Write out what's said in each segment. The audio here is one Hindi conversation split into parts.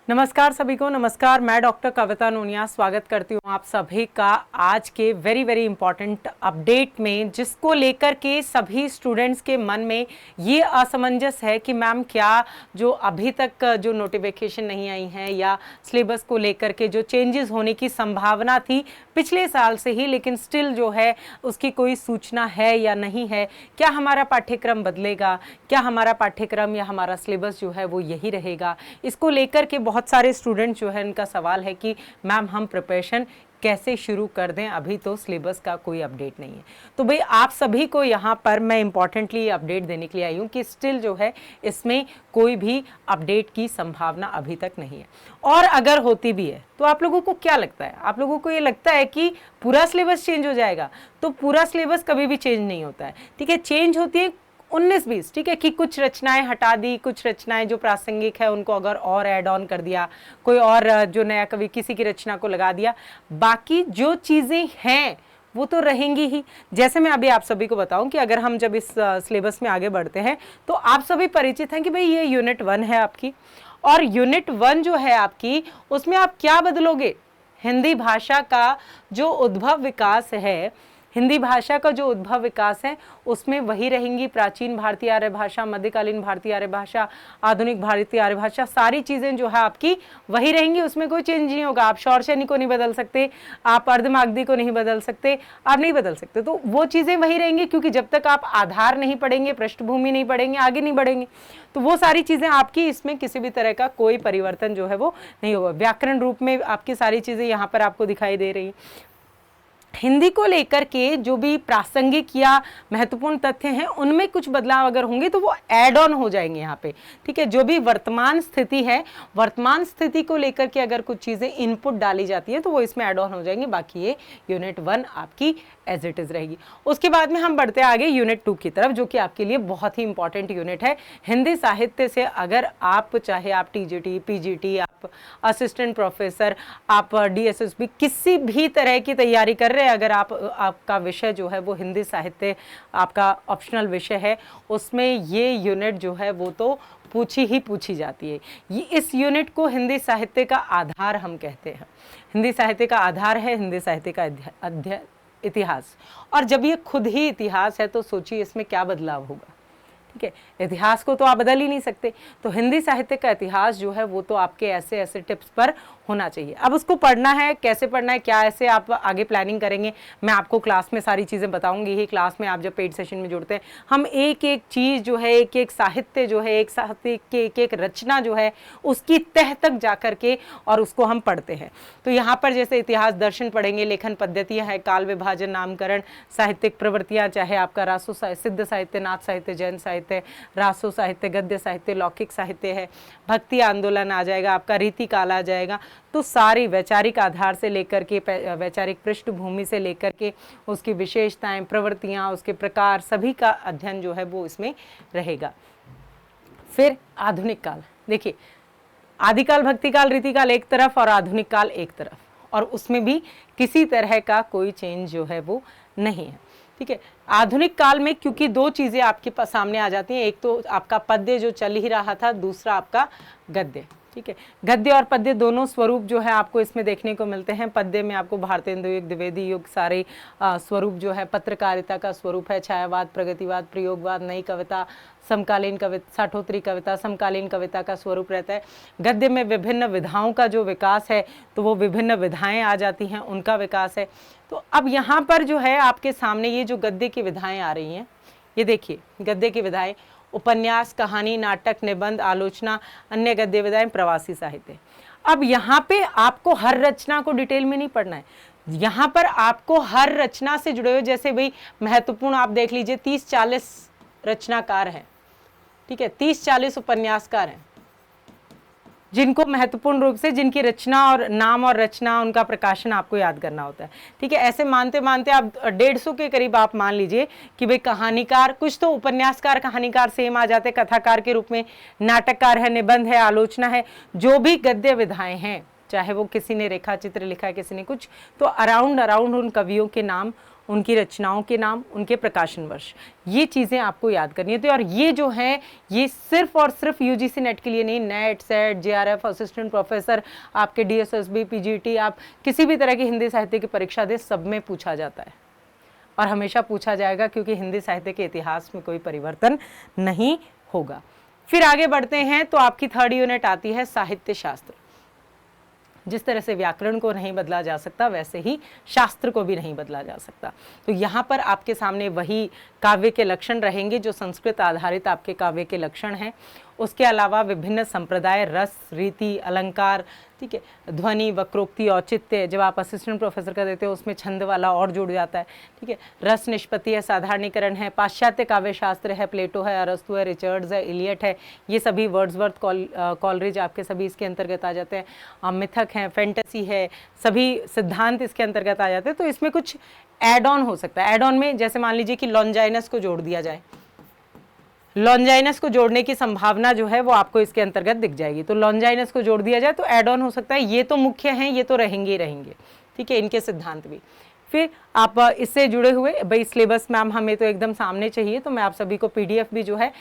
नमस्कार सभी को। नमस्कार, मैं डॉक्टर कविता नोनिया स्वागत करती हूँ आप सभी का आज के वेरी इंपॉर्टेंट अपडेट में, जिसको लेकर के सभी स्टूडेंट्स के मन में ये असमंजस है कि मैम क्या जो अभी तक जो नोटिफिकेशन नहीं आई है या सिलेबस को लेकर के जो चेंजेस होने की संभावना थी पिछले साल से ही, लेकिन स्टिल जो है उसकी कोई सूचना है या नहीं है। क्या हमारा पाठ्यक्रम बदलेगा, क्या हमारा पाठ्यक्रम या हमारा सिलेबस जो है वो यही रहेगा, इसको लेकर के बहुत सारे स्टूडेंट जो है उनका सवाल है कि मैम हम प्रिपरेशन कैसे शुरू कर दें, अभी तो सिलेबस का कोई अपडेट नहीं है। तो भाई आप सभी को यहाँ पर मैं इंपॉर्टेंटली अपडेट देने के लिए आई हूँ कि स्टिल जो है इसमें कोई भी अपडेट की संभावना अभी तक नहीं है, और अगर होती भी है तो आप लोगों को क्या लगता है? आप लोगों को ये लगता है कि पूरा सिलेबस चेंज हो जाएगा? तो पूरा सिलेबस कभी भी चेंज नहीं होता है, ठीक है। चेंज होती है 19-20, ठीक है, कि कुछ रचनाएं हटा दी, कुछ रचनाएं जो प्रासंगिक है उनको अगर और ऐड ऑन कर दिया, कोई और जो नया कवि किसी की रचना को लगा दिया, बाकी जो चीज़ें हैं वो तो रहेंगी ही। जैसे मैं अभी आप सभी को बताऊं कि अगर हम जब इस सिलेबस में आगे बढ़ते हैं तो आप सभी परिचित हैं कि भाई ये यूनिट 1 है आपकी, और यूनिट 1 जो है आपकी उसमें आप क्या बदलोगे? हिंदी भाषा का जो उद्भव विकास है, हिंदी भाषा का जो उद्भव विकास है उसमें वही रहेंगी प्राचीन भारतीय आर्य भाषा, मध्यकालीन भारतीय आर्य भाषा, आधुनिक भारतीय आर्य भाषा, सारी चीज़ें जो है आपकी वही रहेंगी, उसमें कोई चेंज नहीं होगा। आप शौरशैनी को नहीं बदल सकते, आप अर्धमागधी को नहीं बदल सकते, आप नहीं बदल सकते, तो वो चीज़ें वही रहेंगी, क्योंकि जब तक आप आधार नहीं पढ़ेंगे, पृष्ठभूमि नहीं पढ़ेंगे, आगे नहीं बढ़ेंगे, तो वो सारी चीज़ें आपकी, इसमें किसी भी तरह का कोई परिवर्तन जो है वो नहीं होगा। व्याकरण रूप में आपकी सारी चीज़ें यहाँ पर आपको दिखाई दे रही हैं। हिंदी को लेकर के जो भी प्रासंगिक या महत्वपूर्ण तथ्य हैं उनमें कुछ बदलाव अगर होंगे तो वो ऐड ऑन हो जाएंगे यहाँ पे, ठीक है। जो भी वर्तमान स्थिति है, वर्तमान स्थिति को लेकर के अगर कुछ चीज़ें इनपुट डाली जाती है तो वो इसमें ऐड ऑन हो जाएंगी। बाकी ये यूनिट 1 आपकी एज इट इज़ रहेगी। उसके बाद में हम बढ़ते आगे यूनिट 2 की तरफ, जो कि आपके लिए बहुत ही इंपॉर्टेंट यूनिट है। हिंदी साहित्य से अगर आप चाहे आप टीजीटी, पीजीटी, आप असिस्टेंट प्रोफेसर, आप डीएसएसबी, किसी भी तरह की तैयारी कर रहे हैं, अगर आपका विषय जो है वो हिंदी साहित्य आपका ऑप्शनल विषय है, उसमें ये यूनिट जो है वो तो पूछी जाती है। ये इस यूनिट को हिंदी साहित्य का आधार हम कहते हैं। हिंदी साहित्य का आधार है हिंदी साहित्य का इतिहास, और जब ये खुद ही इतिहास है तो सोचिए इसमें क्या बदलाव होगा, ठीक है। इतिहास को तो आप बदल ही नहीं सकते, तो हिंदी साहित्य का इतिहास जो है वो तो आपके ऐसे टिप्स पर होना चाहिए। अब उसको पढ़ना है, कैसे पढ़ना है, क्या ऐसे आप आगे प्लानिंग करेंगे, मैं आपको क्लास में सारी चीज़ें बताऊंगी ही। क्लास में आप जब पेड सेशन में जुड़ते हैं, हम एक एक चीज़ जो है, एक एक साहित्य जो है, एक साहित्य के एक रचना जो है उसकी तह तक जा कर के और उसको हम पढ़ते हैं। तो यहाँ पर जैसे इतिहास दर्शन पढ़ेंगे, लेखन पद्धतियाँ है, काल विभाजन, नामकरण, साहित्यिक प्रवृत्तियाँ, चाहे आपका रासो सिद्ध साहित्य, नाथ साहित्य, जैन साहित्य, रासो साहित्य, गद्य साहित्य, लौकिक साहित्य है, भक्ति आंदोलन आ जाएगा, आपका रीति काल आ जाएगा। तो सारी वैचारिक आधार से लेकर के, वैचारिक पृष्ठभूमि से लेकर के उसकी विशेषताएं, प्रवृत्तियां, उसके प्रकार, सभी का अध्ययन जो है वो इसमें रहेगा। फिर आधुनिक काल, देखिए आदिकाल, भक्तिकाल, रीतिकाल एक तरफ और आधुनिक काल एक तरफ, और उसमें भी किसी तरह का कोई चेंज जो है वो नहीं है, ठीक है। आधुनिक काल में क्योंकि दो चीज़ें आपके पास सामने आ जाती हैं, एक तो आपका पद्य जो चल ही रहा था, दूसरा आपका गद्य, ठीक है। गद्य और पद्य दोनों स्वरूप जो है आपको इसमें देखने को मिलते हैं। पद्य में आपको भारतेंदु युग, द्विवेदी युग, सारे स्वरूप जो है पत्रकारिता का स्वरूप है, छायावाद, प्रगतिवाद, प्रयोगवाद, नई कविता, समकालीन कविता, साठोत्तरी कविता, समकालीन कविता का स्वरूप रहता है। गद्य में विभिन्न विधाओं का जो विकास है तो वो विभिन्न विधाएं आ जाती हैं, उनका विकास है। तो अब यहाँ पर जो है आपके सामने ये जो गद्य की विधाएं आ रही हैं, ये देखिए गद्य की विधाएं, उपन्यास, कहानी, नाटक, निबंध, आलोचना, अन्य गद्य विधाएं, प्रवासी साहित्य। अब यहाँ पे आपको हर रचना को डिटेल में नहीं पढ़ना है, यहाँ पर आपको हर रचना से जुड़े हुए, जैसे भाई महत्वपूर्ण आप देख लीजिए 30-40 रचनाकार हैं, ठीक है, 30-40 उपन्यासकार हैं जिनको महत्वपूर्ण रूप से, जिनकी रचना और नाम और रचना, उनका प्रकाशन आपको याद करना होता है, ठीक है। ऐसे मानते मानते आप 150 के करीब आप मान लीजिए कि भाई कहानीकार, कुछ तो उपन्यासकार कहानीकार सेम आ जाते, कथाकार के रूप में, नाटककार है, निबंध है, आलोचना है, जो भी गद्य विधाएं हैं, चाहे वो किसी ने रेखा चित्र लिखा है, किसी ने कुछ, तो अराउंड उन कवियों के नाम उनकी रचनाओं के नाम, उनके प्रकाशन वर्ष, ये चीज़ें आपको याद करनी है। तो और ये जो है ये सिर्फ और सिर्फ यूजीसी नेट के लिए नहीं, net, set, JRF, assistant professor, आपके डीएसएसबी, पीजीटी, आप किसी भी तरह की हिंदी साहित्य की परीक्षा दे, सब में पूछा जाता है और हमेशा पूछा जाएगा, क्योंकि हिंदी साहित्य के इतिहास में कोई परिवर्तन नहीं होगा। फिर आगे बढ़ते हैं तो आपकी थर्ड यूनिट आती है साहित्य शास्त्र। जिस तरह से व्याकरण को नहीं बदला जा सकता, वैसे ही शास्त्र को भी नहीं बदला जा सकता। तो यहाँ पर आपके सामने वही काव्य के लक्षण रहेंगे जो संस्कृत आधारित आपके काव्य के लक्षण हैं। उसके अलावा विभिन्न संप्रदाय, रस, रीति, अलंकार, ठीक है, ध्वनि, वक्रोक्ति, औचित्य, जब आप असिस्टेंट प्रोफेसर का देते हो उसमें छंद वाला और जुड़ जाता है, ठीक है, रस निष्पत्ति है, साधारणीकरण है, पाश्चात्य काव्य शास्त्र है, प्लेटो है, अरस्तु है, रिचर्ड्स है, इलियट है, ये सभी, वर्ड्सवर्थ, कॉलरिज, आपके सभी इसके अंतर्गत आ जाते हैं। मिथक है, फैंटेसी है, सभी सिद्धांत इसके अंतर्गत आ जाते हैं। तो इसमें कुछ एड ऑन हो सकता है। एड ऑन में जैसे मान लीजिए कि लॉन्जाइनस को जोड़ दिया जाए, लॉन्जाइनस को जोड़ने की संभावना जो है वो आपको इसके अंतर्गत दिख जाएगी। तो लॉन्जाइनस को जोड़ दिया जाए तो एड ऑन हो सकता है। ये तो मुख्य हैं, ये तो रहेंगे ही रहेंगे, ठीक है, इनके सिद्धांत भी। फिर आप इससे जुड़े हुए भाई सिलेबस मैम हमें तो एकदम सामने चाहिए, तो मैं आप सभी को पीडीएफ भी जो है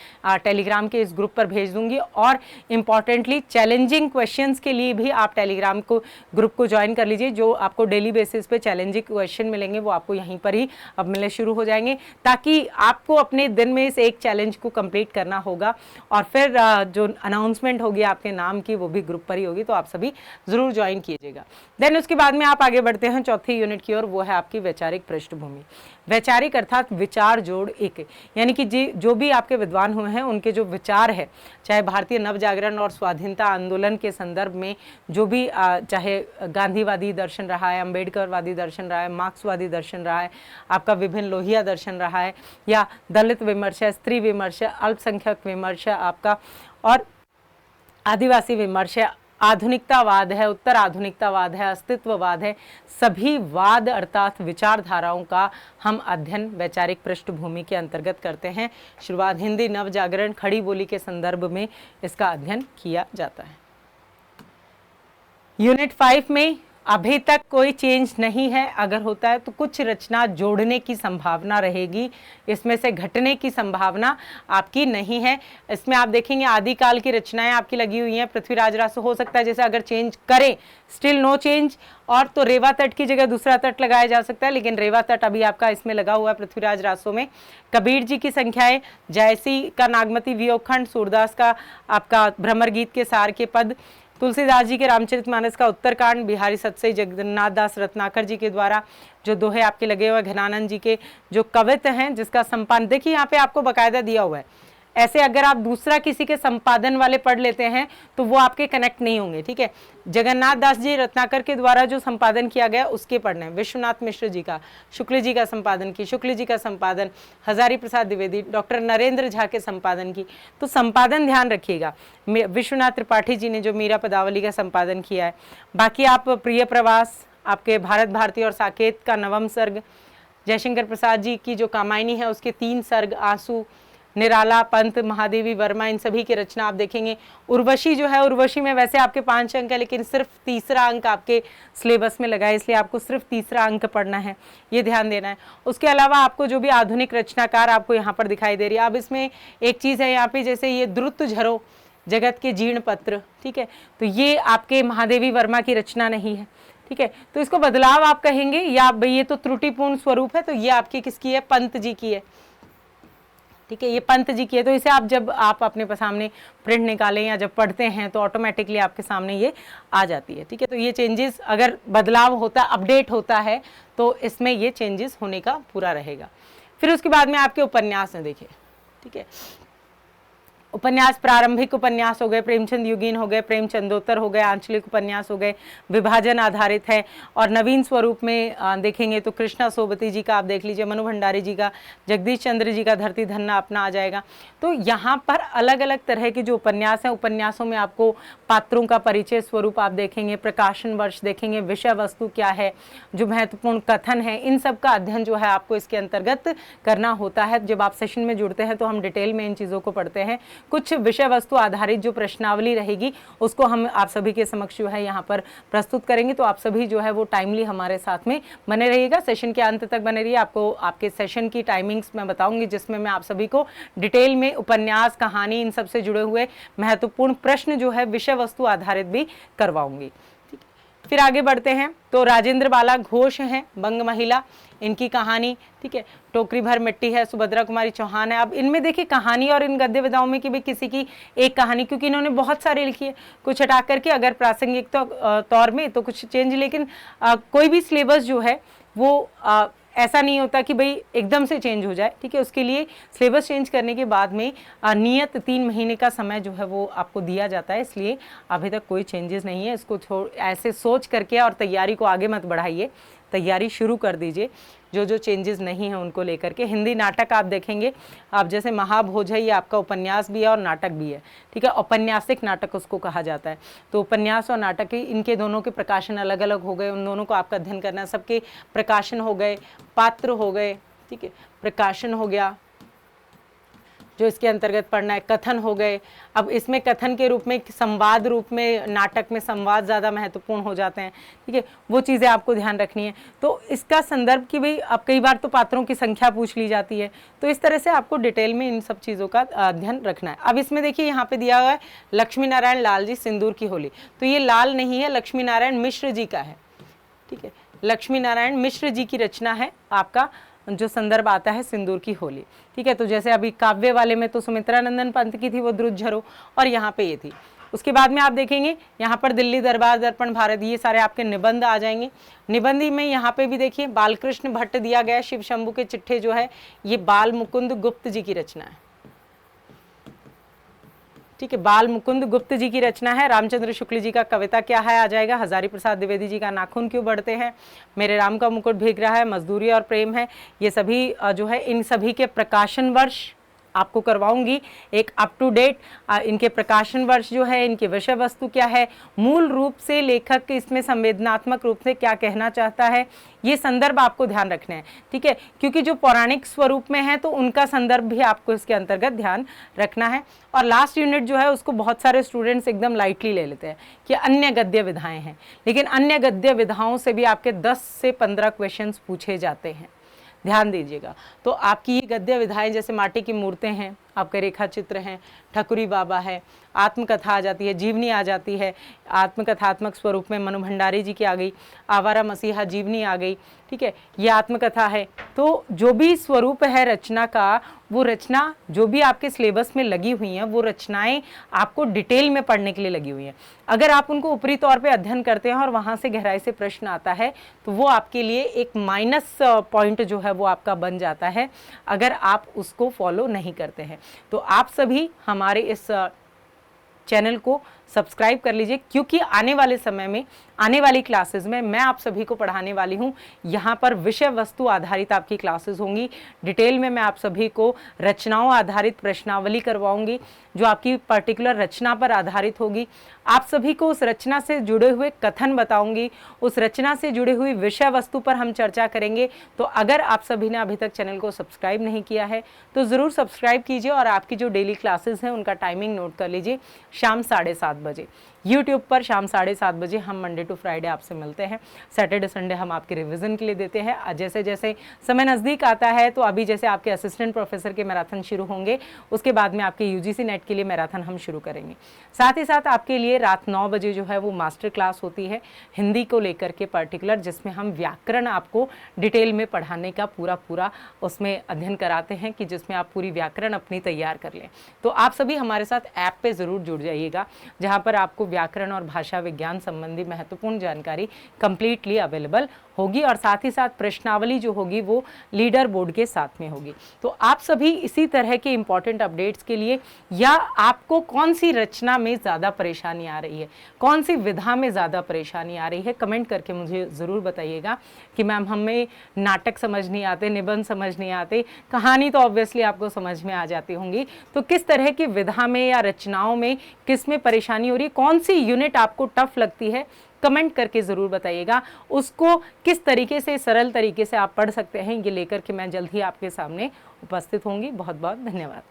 टेलीग्राम के इस ग्रुप पर भेज दूंगी। और इम्पॉर्टेंटली चैलेंजिंग क्वेश्चंस के लिए भी आप टेलीग्राम को ग्रुप को ज्वाइन कर लीजिए। जो आपको डेली बेसिस पे चैलेंजिंग क्वेश्चन मिलेंगे वो आपको यहीं पर ही अब मिलने शुरू हो जाएंगे, ताकि आपको अपने दिन में इस एक चैलेंज को कंप्लीट करना होगा। और फिर जो अनाउंसमेंट होगी आपके नाम की वो भी ग्रुप पर ही होगी, तो आप सभी ज़रूर ज्वाइन कीजिएगा। देन उसके बाद में आप आगे बढ़ते हैं चौथी यूनिट की ओर, वो है आपकी वैचारिक पृष्ठभूमि। वैचारिक अर्थात विचार जोड़ एक, यानी कि जो भी आपके विद्वान हुए हैं उनके जो विचार है, चाहे भारतीय नवजागरण और स्वाधीनता आंदोलन के संदर्भ में जो भी चाहे गांधीवादी दर्शन रहा है, अम्बेडकरवादी दर्शन रहा है, मार्क्सवादी दर्शन रहा है, आपका विभिन्न लोहिया दर्शन रहा है, या दलित विमर्श है, स्त्री विमर्श है, अल्पसंख्यक विमर्श है आपका, और आदिवासी विमर्श है, आधुनिकतावाद है, उत्तर आधुनिकतावाद है, अस्तित्ववाद है, सभी वाद अर्थात विचारधाराओं का हम अध्ययन वैचारिक पृष्ठभूमि के अंतर्गत करते हैं। शुरुआत हिंदी नवजागरण खड़ी बोली के संदर्भ में इसका अध्ययन किया जाता है। यूनिट 5 में अभी तक कोई चेंज नहीं है, अगर होता है तो कुछ रचना जोड़ने की संभावना रहेगी, इसमें से घटने की संभावना आपकी नहीं है। इसमें आप देखेंगे आदिकाल की रचनाएं आपकी लगी हुई हैं। पृथ्वीराज रासो हो सकता है जैसे अगर चेंज करें, स्टिल नो चेंज, और तो रेवा तट की जगह दूसरा तट लगाया जा सकता है, लेकिन रेवा तट अभी आपका इसमें लगा हुआ है पृथ्वीराज रासो में। कबीर जी की संख्याएं, जायसी का नागमती वियोगखंड, सूरदास का आपका भ्रमर गीत के सार के पद, तुलसीदास जी के रामचरितमानस का उत्तरकांड, बिहारी सतसई जगन्नाथ दास रत्नाकर जी के द्वारा जो दोहे आपके लगे हुए, घनानंद जी के जो कवित्व हैं जिसका संपादन देखिए यहाँ पे आपको बकायदा दिया हुआ है। ऐसे अगर आप दूसरा किसी के संपादन वाले पढ़ लेते हैं तो वो आपके कनेक्ट नहीं होंगे, ठीक है। जगन्नाथ दास जी रत्नाकर के द्वारा जो संपादन किया गया उसके पढ़ने हैं। विश्वनाथ मिश्र जी का, शुक्ल जी का संपादन की, शुक्ल जी का संपादन, हजारी प्रसाद द्विवेदी, डॉक्टर नरेंद्र झा के संपादन की, तो संपादन ध्यान रखिएगा। विश्वनाथ त्रिपाठी जी ने जो मीरा पदावली का संपादन किया है। बाकी आप प्रिय प्रवास, आपके भारत भारती और साकेत का नवम सर्ग, जयशंकर प्रसाद जी की जो कामायनी है उसके 3 सर्ग, आंसू, निराला, पंत, महादेवी वर्मा, इन सभी की रचना आप देखेंगे। उर्वशी जो है, उर्वशी में वैसे आपके 5 अंक है, लेकिन सिर्फ तीसरा अंक आपके सिलेबस में लगा है, इसलिए आपको सिर्फ तीसरा अंक पढ़ना है, ये ध्यान देना है। उसके अलावा आपको जो भी आधुनिक रचनाकार आपको यहाँ पर दिखाई दे रही है, अब इसमें एक चीज़ है यहाँ पे, जैसे ये द्रुत झरो जगत के जीर्ण पत्र, ठीक है, तो ये आपके महादेवी वर्मा की रचना नहीं है, ठीक है, तो इसको बदलाव आप कहेंगे, या भाई ये तो त्रुटिपूर्ण स्वरूप है, तो ये आपकी किसकी है, पंत जी की है, ठीक है, ये पंत जी की है। तो इसे आप जब आप अपने सामने प्रिंट निकालें या जब पढ़ते हैं तो ऑटोमेटिकली आपके सामने ये आ जाती है, ठीक है। तो ये चेंजेस अगर बदलाव होता, अपडेट होता है तो इसमें ये चेंजेस होने का पूरा रहेगा। फिर उसके बाद में आपके उपन्यास हैं, देखिए, ठीक है, उपन्यास प्रारंभिक उपन्यास हो गए, प्रेमचंद युगीन हो गए, प्रेमचंदोत्तर हो गए, आंचलिक उपन्यास हो गए, विभाजन आधारित है। और नवीन स्वरूप में देखेंगे तो कृष्णा सोबती जी का आप देख लीजिए, मनु भंडारी जी का, जगदीश चंद्र जी का धरती धन्ना अपना आ जाएगा। तो यहाँ पर अलग अलग तरह के जो उपन्यास हैं, उपन्यासों में आपको पात्रों का परिचय स्वरूप आप देखेंगे, प्रकाशन वर्ष देखेंगे, विषय वस्तु क्या है, जो महत्वपूर्ण कथन है, इन सब का अध्ययन जो है आपको इसके अंतर्गत करना होता है। जब आप सेशन में जुड़ते हैं तो हम डिटेल में इन चीज़ों को पढ़ते हैं, कुछ विषय वस्तु आधारित जो प्रश्नावली रहेगी उसको हम आप सभी के समक्ष जो है यहाँ पर प्रस्तुत करेंगे। तो आप सभी जो है वो टाइमली हमारे साथ में बने रहिएगा, सेशन के अंत तक बने रहिए। आपको आपके सेशन की टाइमिंग्स मैं बताऊंगी, जिसमें मैं आप सभी को डिटेल में उपन्यास, कहानी, इन सब से जुड़े हुए महत्वपूर्ण प्रश्न जो है विषय वस्तु आधारित भी करवाऊंगी। फिर आगे बढ़ते हैं तो राजेंद्र बाला घोष हैं, बंग महिला, इनकी कहानी, ठीक है, टोकरी भर मिट्टी है, सुभद्रा कुमारी चौहान है। अब इनमें देखिए कहानी और इन गद्य विधाओं में कि भी किसी की एक कहानी, क्योंकि इन्होंने बहुत सारी लिखी है, कुछ हटा करके अगर प्रासंगिक तौर में तो कुछ चेंज, लेकिन कोई भी सिलेबस जो है वो ऐसा नहीं होता कि भाई एकदम से चेंज हो जाए, ठीक है। उसके लिए सिलेबस चेंज करने के बाद में नियत 3 महीने का समय जो है वो आपको दिया जाता है, इसलिए अभी तक कोई चेंजेस नहीं है। इसको ऐसे सोच करके और तैयारी को आगे मत बढ़ाइए, तैयारी शुरू कर दीजिए। जो जो चेंजेस नहीं हैं उनको लेकर के हिंदी नाटक आप देखेंगे, आप जैसे महाभोज है, ये आपका उपन्यास भी है और नाटक भी है, ठीक है, औपन्यासिक नाटक उसको कहा जाता है। तो उपन्यास और नाटक इनके दोनों के प्रकाशन अलग अलग हो गए, उन दोनों को आपका अध्ययन करना है। सबके प्रकाशन हो गए, पात्र हो गए, ठीक है, प्रकाशन हो गया जो इसके अंतर्गत पढ़ना है, कथन हो गए। अब इसमें कथन के रूप में, संवाद रूप में, नाटक में संवाद ज़्यादा महत्वपूर्ण हो जाते हैं, ठीक है, वो चीज़ें आपको ध्यान रखनी है। तो इसका संदर्भ कि भाई अब कई बार तो पात्रों की संख्या पूछ ली जाती है, तो इस तरह से आपको डिटेल में इन सब चीज़ों का अध्ययन रखना है। अब इसमें देखिए यहाँ पे दिया हुआ है लक्ष्मी नारायण लाल जी सिंदूर की होली, तो ये लाल नहीं है, लक्ष्मी नारायण मिश्र जी का है, ठीक है, लक्ष्मी नारायण मिश्र जी की रचना है, आपका जो संदर्भ आता है सिंदूर की होली, ठीक है। तो जैसे अभी काव्य वाले में तो सुमित्रा नंदन पंत की थी वो द्रुत झरो, और यहाँ पे ये थी। उसके बाद में आप देखेंगे यहाँ पर दिल्ली दरबार दर्पण भारत, ये सारे आपके निबंध आ जाएंगे। निबंधी में यहाँ पे भी देखिए बालकृष्ण भट्ट दिया गया, शिव शंभू के चिट्ठे जो है ये बाल मुकुंद गुप्त जी की रचना है, ठीक है, बाल मुकुंद गुप्त जी की रचना है। रामचंद्र शुक्ल जी का कविता क्या है आ जाएगा, हजारी प्रसाद द्विवेदी जी का नाखून क्यों बढ़ते हैं, मेरे राम का मुकुट भीग रहा है, मजदूरी और प्रेम है। ये सभी जो है इन सभी के प्रकाशन वर्ष आपको करवाऊंगी, एक अप टू डेट इनके प्रकाशन वर्ष जो है, इनके विषय वस्तु क्या है, मूल रूप से लेखक इसमें संवेदनात्मक रूप से क्या कहना चाहता है, ये संदर्भ आपको ध्यान रखना है, ठीक है, क्योंकि जो पौराणिक स्वरूप में है तो उनका संदर्भ भी आपको इसके अंतर्गत ध्यान रखना है। और लास्ट यूनिट जो है उसको बहुत सारे स्टूडेंट्स एकदम लाइटली ले लेते हैं कि अन्य गद्य विधाएं हैं, लेकिन अन्य गद्य विधाओं से भी आपके 10 से 15 क्वेश्चंस पूछे जाते हैं, ध्यान दीजिएगा। तो आपकी ये गद्य विधाएं जैसे माटी की मूर्तें हैं, आपके रेखा चित्र हैं, ठकुरी बाबा है, आत्मकथा आ जाती है, जीवनी आ जाती है, आत्मकथात्मक स्वरूप में मनु भंडारी जी की आ गई, आवारा मसीहा जीवनी आ गई, ठीक है, ये आत्मकथा है। तो जो भी स्वरूप है रचना का, वो रचना जो भी आपके सिलेबस में लगी हुई हैं वो रचनाएं आपको डिटेल में पढ़ने के लिए लगी हुई हैं। अगर आप उनको ऊपरी तौर पे अध्ययन करते हैं और वहाँ से गहराई से प्रश्न आता है तो वो आपके लिए एक माइनस पॉइंट जो है वो आपका बन जाता है अगर आप उसको फॉलो नहीं करते हैं। तो आप सभी हमारे इस चैनल को सब्सक्राइब कर लीजिए, क्योंकि आने वाले समय में, आने वाली क्लासेस में मैं आप सभी को पढ़ाने वाली हूँ। यहाँ पर विषय वस्तु आधारित आपकी क्लासेस होंगी, डिटेल में मैं आप सभी को रचनाओं आधारित प्रश्नावली करवाऊंगी जो आपकी पर्टिकुलर रचना पर आधारित होगी। आप सभी को उस रचना से जुड़े हुए कथन बताऊंगी, उस रचना से जुड़ी हुई विषय वस्तु पर हम चर्चा करेंगे। तो अगर आप सभी ने अभी तक चैनल को सब्सक्राइब नहीं किया है तो ज़रूर सब्सक्राइब कीजिए और आपकी जो डेली क्लासेस हैं उनका टाइमिंग नोट कर लीजिए। शाम 7:30 बजे YouTube पर, शाम 7:30 बजे हम मंडे टू फ्राइडे आपसे मिलते हैं। सैटरडे संडे हम आपके रिवीजन के लिए देते हैं। जैसे जैसे समय नज़दीक आता है तो अभी जैसे आपके असिस्टेंट प्रोफेसर के मैराथन शुरू होंगे, उसके बाद में आपके UGC नेट के लिए मैराथन हम शुरू करेंगे। साथ ही साथ आपके लिए रात 9 बजे जो है वो मास्टर क्लास होती है हिंदी को लेकर के पर्टिकुलर, जिसमें हम व्याकरण आपको डिटेल में पढ़ाने का पूरा उसमें अध्ययन कराते हैं कि जिसमें आप पूरी व्याकरण अपनी तैयार कर लें। तो आप सभी हमारे साथ ऐप पे ज़रूर जुड़ जाइएगा, जहाँ पर आपको व्याकरण और भाषा विज्ञान संबंधी महत्वपूर्ण जानकारी कंप्लीटली अवेलेबल होगी और साथ ही साथ प्रश्नावली जो होगी वो लीडर बोर्ड के साथ में होगी। तो आप सभी इसी तरह के इंपॉर्टेंट अपडेट्स के लिए, या आपको कौन सी रचना में ज़्यादा परेशानी आ रही है, कौन सी विधा में ज़्यादा परेशानी आ रही है, कमेंट करके मुझे ज़रूर बताइएगा कि मैम हमें नाटक समझ नहीं आते, निबंध समझ नहीं आते, कहानी तो ऑब्वियसली आपको समझ में आ जाती होंगी, तो किस तरह की विधा में या रचनाओं में किस में परेशानी हो रही है, कौन सी यूनिट आपको टफ लगती है, कमेंट करके ज़रूर बताइएगा। उसको किस तरीके से, सरल तरीके से आप पढ़ सकते हैं, ये लेकर के मैं जल्द ही आपके सामने उपस्थित होंगी। बहुत बहुत धन्यवाद।